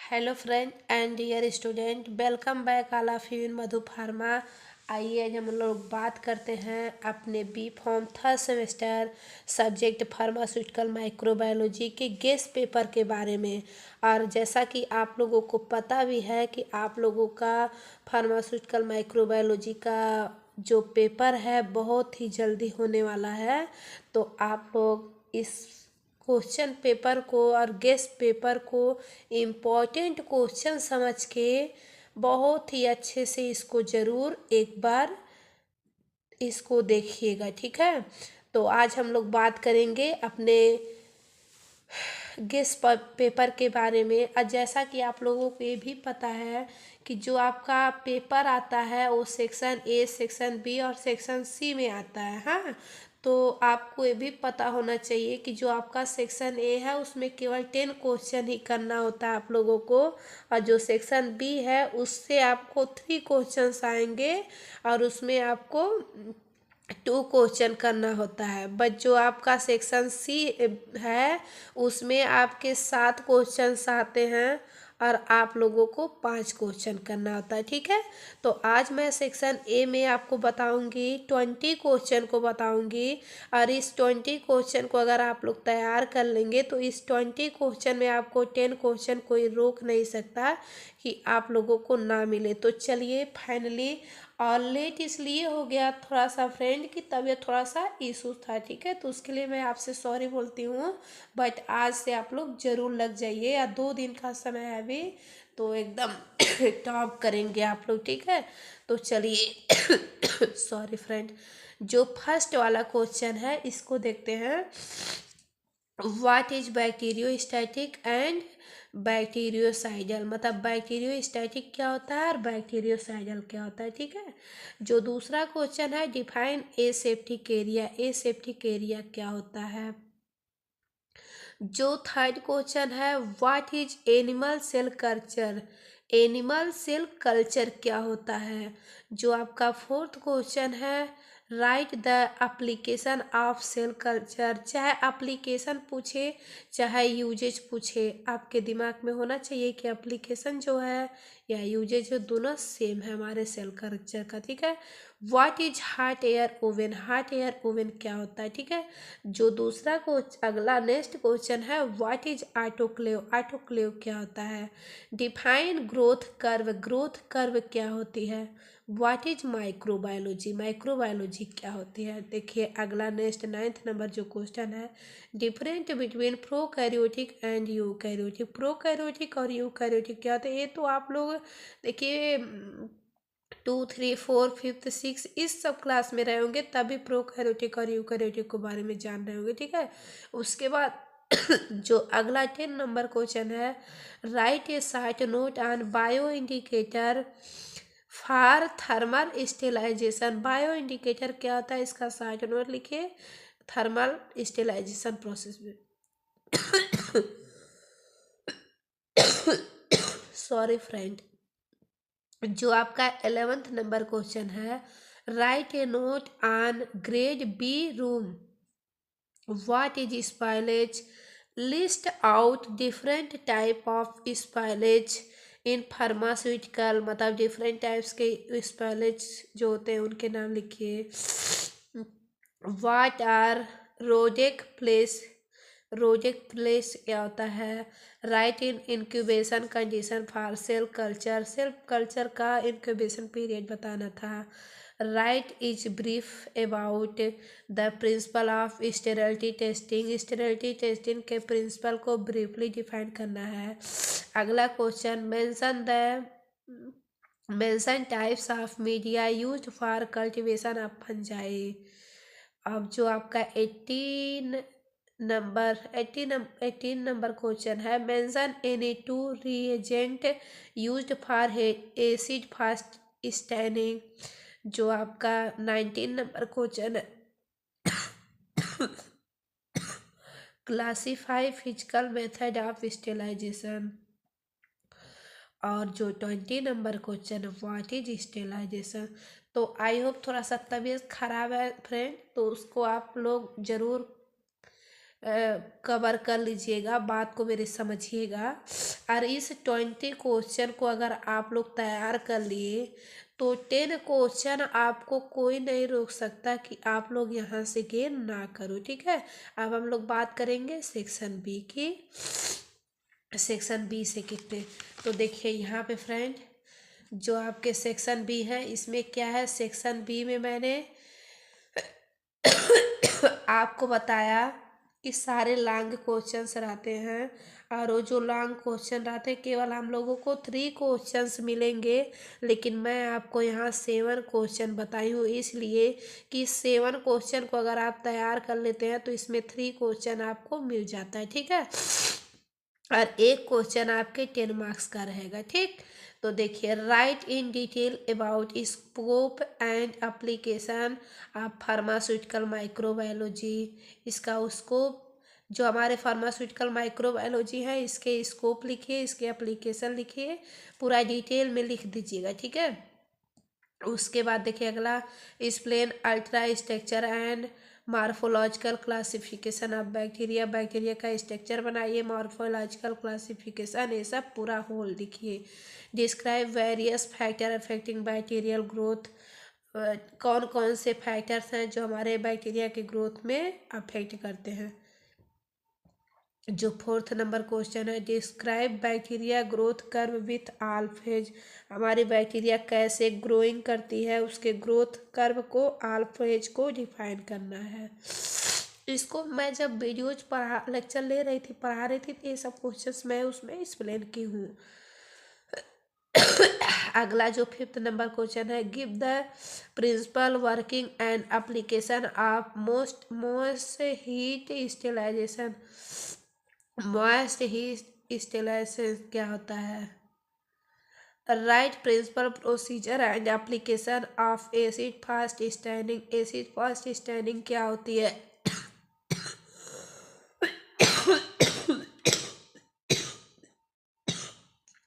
Hello friend and dear student, welcome back all of you in Madhu pharma. आइए आज हम लोग बात करते हैं अपने B pharm third semester subject pharmaceutical microbiology के गेस्ट पेपर के बारे में। और जैसा कि आप लोगों को पता भी है कि आप लोगों का फार्मास्यूटिकल माइक्रोबायोलॉजी का जो पेपर है बहुत ही जल्दी होने वाला है। तो आप लोग इस क्वेश्चन पेपर को और गेस्ट पेपर को इम्पोर्टेंट क्वेश्चन समझ के बहुत ही अच्छे से इसको ज़रूर एक बार इसको देखिएगा, ठीक है। तो आज हम लोग बात करेंगे अपने गेस्ट पेपर के बारे में। और जैसा कि आप लोगों को ये भी पता है कि जो आपका पेपर आता है वो सेक्शन ए, सेक्शन बी और सेक्शन सी में आता है। हाँ, तो आपको ये भी पता होना चाहिए कि जो आपका सेक्शन ए है उसमें केवल 10 क्वेश्चन ही करना होता है आप लोगों को। और जो सेक्शन बी है उससे आपको 3 क्वेश्चंस आएंगे और उसमें आपको 2 क्वेश्चन करना होता है। बट जो आपका सेक्शन सी है उसमें आपके 7 क्वेश्चंस आते हैं और आप लोगों को 5 क्वेश्चन करना होता है, ठीक है। तो आज मैं सेक्शन ए में आपको बताऊंगी 20 क्वेश्चन को बताऊंगी। और इस 20 क्वेश्चन को अगर आप लोग तैयार कर लेंगे तो इस 20 क्वेश्चन में आपको 10 क्वेश्चन कोई रोक नहीं सकता कि आप लोगों को ना मिले। तो चलिए फाइनली, और लेट इसलिए हो गया थोड़ा सा फ्रेंड की तबीयत थोड़ा सा इशू था, ठीक है। तो उसके लिए मैं आपसे सॉरी बोलती हूँ। बट आज से आप लोग ज़रूर लग जाइए, या 2 दिन का समय है अभी, तो एकदम टॉप करेंगे आप लोग, ठीक है। तो चलिए सॉरी फ्रेंड, जो फर्स्ट वाला क्वेश्चन है इसको देखते हैं। What is bacteriostatic and bacteriocidal, मतलब बैक्टीरियोस्टैटिक क्या होता है और बैक्टीरियोसाइडल क्या होता है, ठीक है। जो दूसरा क्वेश्चन है, define aseptic area, aseptic area क्या होता है। जो थर्ड क्वेश्चन है, what is animal cell culture, animal cell culture क्या होता है। जो आपका फोर्थ क्वेश्चन है, write the application of cell culture, चाहे एप्लीकेशन पूछे चाहे यूजेज पूछे, आपके दिमाग में होना चाहिए कि एप्लीकेशन जो है या यूजेज जो दोनों सेम है हमारे सेल कल्चर का, ठीक है। What is hot air oven, hot air oven क्या होता है, ठीक है। जो दूसरा अगला नेक्स्ट क्वेश्चन है, व्हाट इज ऑटोक्लेव, ऑटोक्लेव क्या होता है। Define growth curve, growth curve क्या होती है। व्हाट इज माइक्रोबायोलॉजी, माइक्रोबायोलॉजी क्या होती है। देखिए अगला नेक्स्ट 9th नंबर जो क्वेश्चन है, different between prokaryotic and eukaryotic, prokaryotic और यूकैरियोटिक क्या होता है। ये तो आप लोग देखिए 2, 3, 4, 5, 6 इस सब क्लास में रहे होंगे, तभी प्रोकैरियोटिक और यूकैरियोटिक के बारे में जान रहे होंगे, ठीक है। उसके बाद जो अगला 10 नंबर क्वेश्चन है, write a short note on bio indicator for thermal sterilization, bio indicator क्या होता है इसका शार्ट नोट लिखिए, थर्मल स्टेलाइजेशन प्रोसेस में सॉरी फ्रेंड। जो आपका 11th नंबर क्वेश्चन है, write a note on grade B room, what is spoilage, list out different type of spoilage in pharmaceutical, मतलब डिफरेंट टाइप्स के स्पाइलेज जो होते हैं उनके नाम लिखिए। What are रोडेक place, RODAC place क्या होता है। Write in incubation condition for cell culture, cell culture का इंक्यूबेशन पीरियड बताना था। Write is brief about the principle of sterility testing, sterility testing के प्रिंसिपल को ब्रीफली डिफाइन करना है। अगला question, mention types of media used for cultivation of fungi. अब जो आपका 18 नंबर क्वेश्चन है, mention any 2 reagent used for acid fast staining. जो आपका 19 नंबर क्वेश्चन है, classify physical method of sterilisation. और जो 20 नंबर क्वेश्चन है, व्हाट इज स्टेलाइजेशन। तो आई होप थोड़ा सा तबीयत खराब है फ्रेंड, तो उसको आप लोग ज़रूर कवर कर लीजिएगा, बात को मेरे समझिएगा। और इस 20 क्वेश्चन को अगर आप लोग तैयार कर लिए तो 10 क्वेश्चन आपको कोई नहीं रोक सकता कि आप लोग यहाँ से गेन ना करो, ठीक है। अब हम लोग बात करेंगे सेक्शन बी की। सेक्शन बी से कितने, तो देखिए यहाँ पे फ्रेंड जो आपके सेक्शन बी है इसमें क्या है। सेक्शन बी में मैंने आपको बताया कि सारे लॉन्ग क्वेश्चंस रहते हैं, और वो जो लॉन्ग क्वेश्चन रहते हैं केवल हम लोगों को 3 क्वेश्चंस मिलेंगे, लेकिन मैं आपको यहाँ 7 क्वेश्चन बताई हूँ, इसलिए कि 7 क्वेश्चन को अगर आप तैयार कर लेते हैं तो इसमें 3 क्वेश्चन आपको मिल जाता है, ठीक है। और एक क्वेश्चन आपके 10 मार्क्स का रहेगा, ठीक। तो देखिए, right in detail about scope and application of pharmaceutical microbiology. इसका स्कोप, जो हमारे फार्मास्यूटिकल माइक्रोबायोलॉजी है इसके स्कोप लिखिए, इसके एप्लीकेशन लिखिए, पूरा डिटेल में लिख दीजिएगा, ठीक है। उसके बाद देखिए अगला, explain ultra structure and morphological classification of bacteria. Bacteria का स्ट्रक्चर बनाइए, मॉर्फोलॉजिकल क्लासिफिकेशन, ये सब पूरा होल लिखिए। Describe various factor affecting bacterial growth. कौन कौन से फैक्टर्स हैं जो हमारे बैक्टीरिया के ग्रोथ में अफेक्ट करते हैं। जो 4th नंबर क्वेश्चन है, describe bacteria growth curve with all phase. हमारी बैक्टीरिया कैसे ग्रोइंग करती है, उसके ग्रोथ कर्व को, ऑल फेज को डिफाइन करना है। इसको मैं जब वीडियोज लेक्चर ले रही थी, पढ़ा रही थी, तो ये सब क्वेश्चंस मैं उसमें एक्सप्लेन की हूँ। अगला जो 5th नंबर क्वेश्चन है, give the principle working and application of moist heat sterilization. Moist heat sterilization क्या होता है। Write principle procedure and application of acid fast staining. Acid fast staining क्या होती है।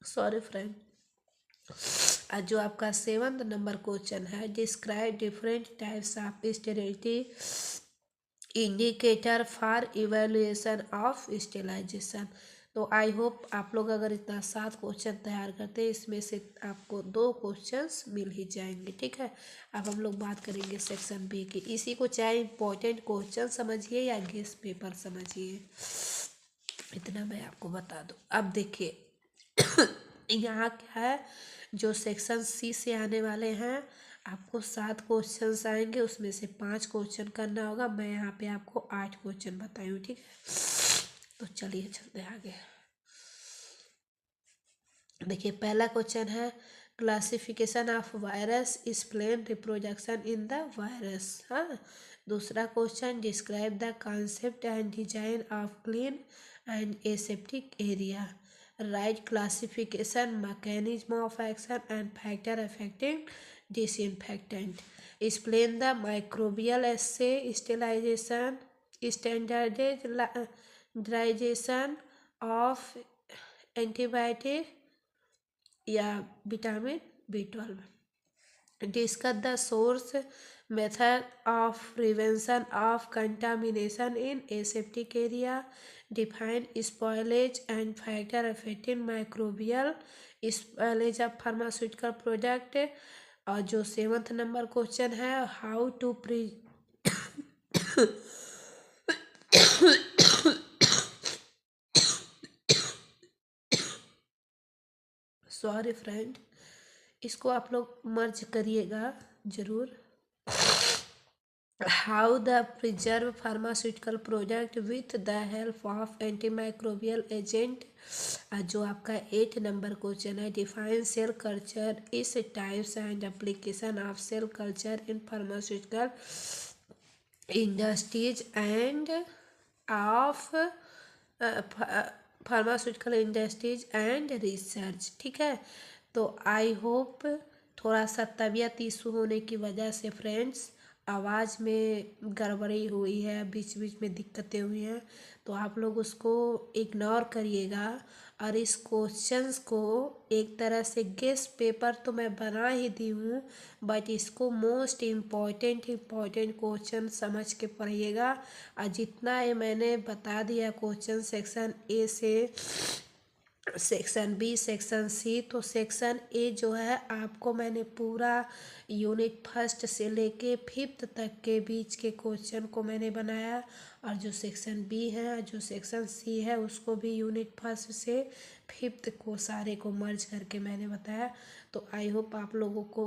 Sorry friend. जो आपका 7th नंबर क्वेश्चन है, describe different types of sterility indicator for evaluation of sterilization. तो आई होप आप लोग अगर इतना 7 क्वेश्चन तैयार करते हैं, इसमें से आपको 2 क्वेश्चंस मिल ही जाएंगे, ठीक है। अब हम लोग बात करेंगे सेक्शन बी की। इसी को चाहे इम्पोर्टेंट क्वेश्चन समझिए या गेस पेपर समझिए, इतना मैं आपको बता दूं। अब देखिए यहाँ क्या है, जो सेक्शन सी से आने वाले हैं आपको 7 क्वेश्चंस आएंगे, उसमें से 5 क्वेश्चन करना होगा। मैं यहाँ पे आपको 8 क्वेश्चन बताई हूँ, ठीक है। तो चलिए चलते आगे। देखिए पहला क्वेश्चन है, classification of virus, explain reproduction in the virus. हाँ। दूसरा question, describe the concept and design of clean and aseptic area. Right classification, mechanism of action and factor affecting disinfectant. Explain the microbial assay, sterilization, standardization of antibiotic या vitamin B12. Discuss the source, method of prevention of contamination in aseptic area. Define spoilage and factor affecting microbial spoilage of pharmaceutical product. और जो 7th number question है, how to sorry friend, इसको आप लोग merge करिएगा जरूर। How the preserve pharmaceutical product with the help of antimicrobial agent. जो आपका 8 नंबर क्वेश्चन है, define cell culture, its types and application of cell culture in pharmaceutical industries and of pharmaceutical industries and research, ठीक है। तो I hope थोड़ा सा तबीयत issue होने की वजह से फ्रेंड्स आवाज़ में गड़बड़ी हुई है, बीच बीच में दिक्कतें हुई हैं, तो आप लोग उसको इग्नोर करिएगा और इस क्वेश्चंस को एक तरह से गेस्ट पेपर तो मैं बना ही दी हूँ, बट इसको मोस्ट इम्पॉर्टेंट क्वेश्चन समझ के पढ़िएगा। और जितना ये मैंने बता दिया क्वेश्चन सेक्शन ए से सेक्शन बी सेक्शन सी, तो सेक्शन ए जो है आपको मैंने पूरा यूनिट फर्स्ट से लेके फिफ्थ तक के बीच के क्वेश्चन को मैंने बनाया, और जो सेक्शन बी है जो सेक्शन सी है उसको भी यूनिट फर्स्ट से फिफ्थ को सारे को मर्ज करके मैंने बताया। तो आई होप आप लोगों को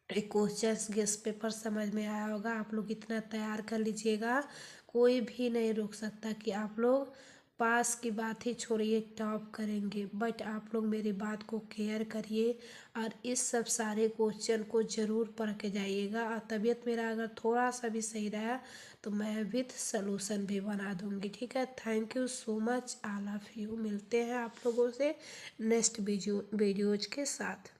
क्वेश्चंस गेस्ट पेपर समझ में आया होगा। आप लोग इतना तैयार कर लीजिएगा, कोई भी नहीं रोक सकता कि आप लोग पास की बात ही छोड़िए टॉप करेंगे, बट आप लोग मेरी बात को केयर करिए और इस सब सारे क्वेश्चन को ज़रूर पढ़ के जाइएगा। और तबीयत मेरा अगर थोड़ा सा भी सही रहा तो मैं विथ सलूशन भी बना दूंगी, ठीक है। Thank you so much all of you. मिलते हैं आप लोगों से नेक्स्ट वीडियोज के साथ।